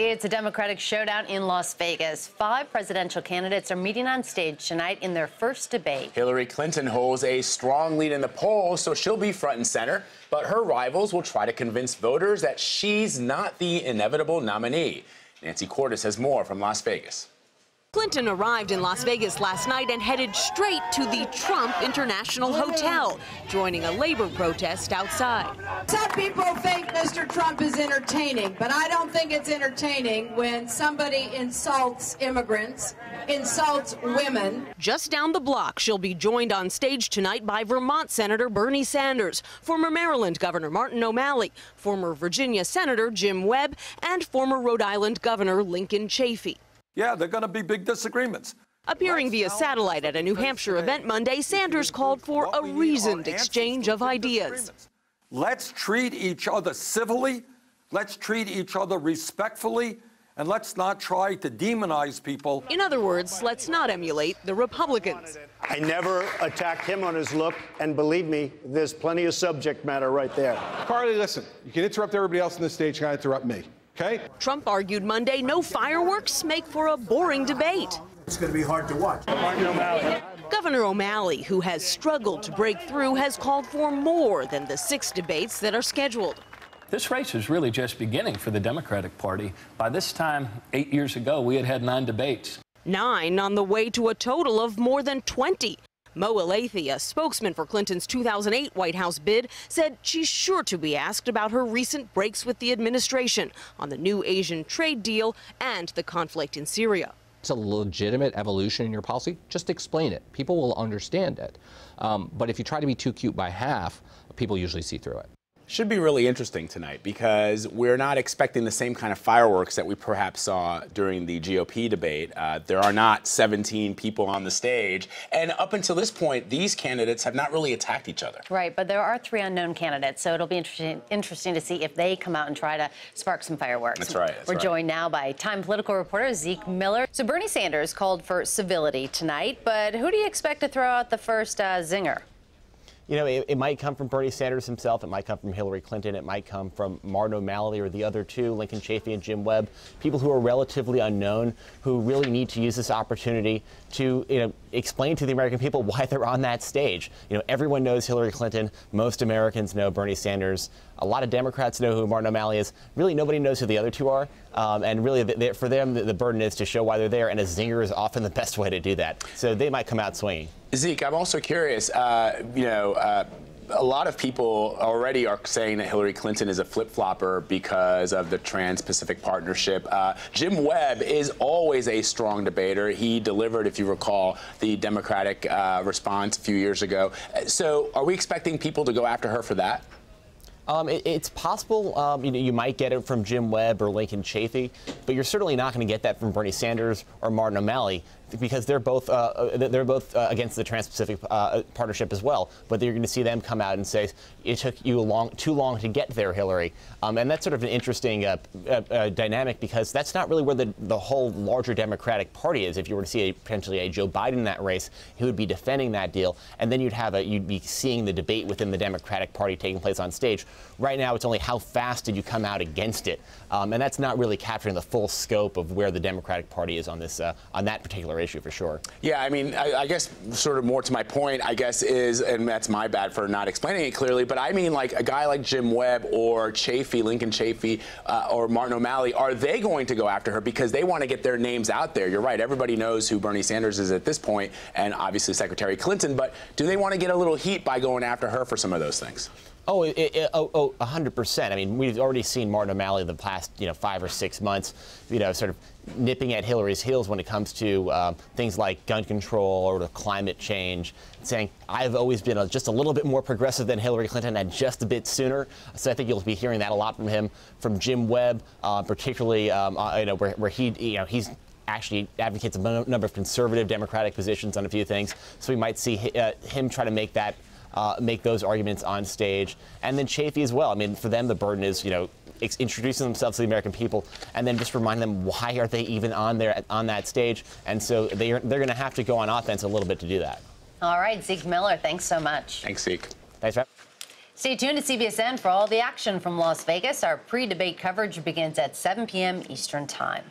It's a Democratic showdown in Las Vegas. 5 presidential candidates are meeting on stage tonight in their first debate. Hillary Clinton holds a strong lead in the polls, so she'll be front and center. But her rivals will try to convince voters that she's not the inevitable nominee. Nancy Cordes has more from Las Vegas. Clinton arrived in Las Vegas last night and headed straight to the Trump International Hotel, joining a labor protest outside. Some people think Mr. Trump is entertaining, but I don't think it's entertaining when somebody insults immigrants, insults women. Just down the block, she'll be joined on stage tonight by Vermont Senator Bernie Sanders, former Maryland Governor Martin O'Malley, former Virginia Senator Jim Webb, and former Rhode Island Governor Lincoln Chafee. Yeah, they're going to be big disagreements. Appearing via satellite at a New Hampshire event Monday, Sanders called for a reasoned exchange of ideas. Let's treat each other civilly, let's treat each other respectfully, and let's not try to demonize people. In other words, let's not emulate the Republicans. I never attacked him on his look, and believe me, there's plenty of subject matter right there. Carly, listen, you can interrupt everybody else on the stage, you can't interrupt me. Okay? Trump argued Monday no fireworks make for a boring debate. It's going to be hard to watch. Governor O'Malley, who has struggled to break through, has called for more than the 6 debates that are scheduled. This race is really just beginning for the Democratic Party. By this time, 8 years ago, we had 9 debates. 9 on the way to a total of more than 20. Mo Elleithee, a spokesman for Clinton's 2008 White House bid, said she's sure to be asked about her recent breaks with the administration on the new Asian trade deal and the conflict in Syria. It's a legitimate evolution in your policy. Just explain it. People will understand it. But if you try to be too cute by half, people usually see through it. Should be really interesting tonight because we're not expecting the same kind of fireworks that we perhaps saw during the GOP debate. There are not 17 people on the stage. And up until this point, these candidates have not really attacked each other. Right, but there are 3 unknown candidates, so it'll be interesting to see if they come out and try to spark some fireworks. That's right. We're joined now by Time political reporter Zeke Miller. So Bernie Sanders called for civility tonight, but who do you expect to throw out the first zinger? You know, it might come from Bernie Sanders himself. It might come from Hillary Clinton. It might come from Martin O'Malley or the other 2, Lincoln Chafee and Jim Webb, people who are relatively unknown, who really need to use this opportunity to, explain to the American people why they're on that stage. Everyone knows Hillary Clinton. Most Americans know Bernie Sanders. A lot of Democrats know who Martin O'Malley is. Really, nobody knows who the other 2 are. And really, for them, the burden is to show why they're there. And a zinger is often the best way to do that. So they might come out swinging. Zeke, I'm also curious, a lot of people already are saying that Hillary Clinton is a flip-flopper because of the Trans-Pacific Partnership. Jim Webb is always a strong debater. He delivered, if you recall, the Democratic response a few years ago. So are we expecting people to go after her for that? It's possible, you might get it from Jim Webb or Lincoln Chafee, but you're certainly not going to get that from Bernie Sanders or Martin O'Malley because they're both against the Trans-Pacific Partnership as well. But you're going to see them come out and say it took you too long to get there, Hillary, and that's sort of an interesting dynamic because that's not really where the whole larger Democratic Party is. If you were to see potentially a Joe Biden in that race, he would be defending that deal, and then you'd be seeing the debate within the Democratic Party taking place on stage. Right now, it's only how fast did you come out against it, and that's not really capturing the full scope of where the Democratic Party is on this on that particular issue for sure. Yeah, I mean, I guess sort of more to my point, I guess is, and that's my bad for not explaining it clearly, but I mean like a guy like Jim Webb or Chafee, Lincoln Chafee, or Martin O'Malley, are they going to go after her because they want to get their names out there? You're right, everybody knows who Bernie Sanders is at this point, and obviously Secretary Clinton, but do they want to get a little heat by going after her for some of those things? 100%. I mean, we've already seen Martin O'Malley the past, 5 or 6 months, sort of nipping at Hillary's heels when it comes to things like gun control or climate change, saying, I've always been just a little bit more progressive than Hillary Clinton and just a bit sooner. So I think you'll be hearing that a lot from him, from Jim Webb, particularly, where he's actually advocates a number of conservative Democratic positions on a few things. So we might see him try to make that make those arguments on stage. And then Chafee as well. I mean, for them, the burden is, introducing themselves to the American people and then just remind them why are they even on that stage. And so they're going to have to go on offense a little bit to do that. All right, Zeke Miller, thanks so much. Thanks, Zeke. Thanks, Rep. Stay tuned to CBSN for all the action from Las Vegas. Our pre-debate coverage begins at 7 p.m. Eastern Time.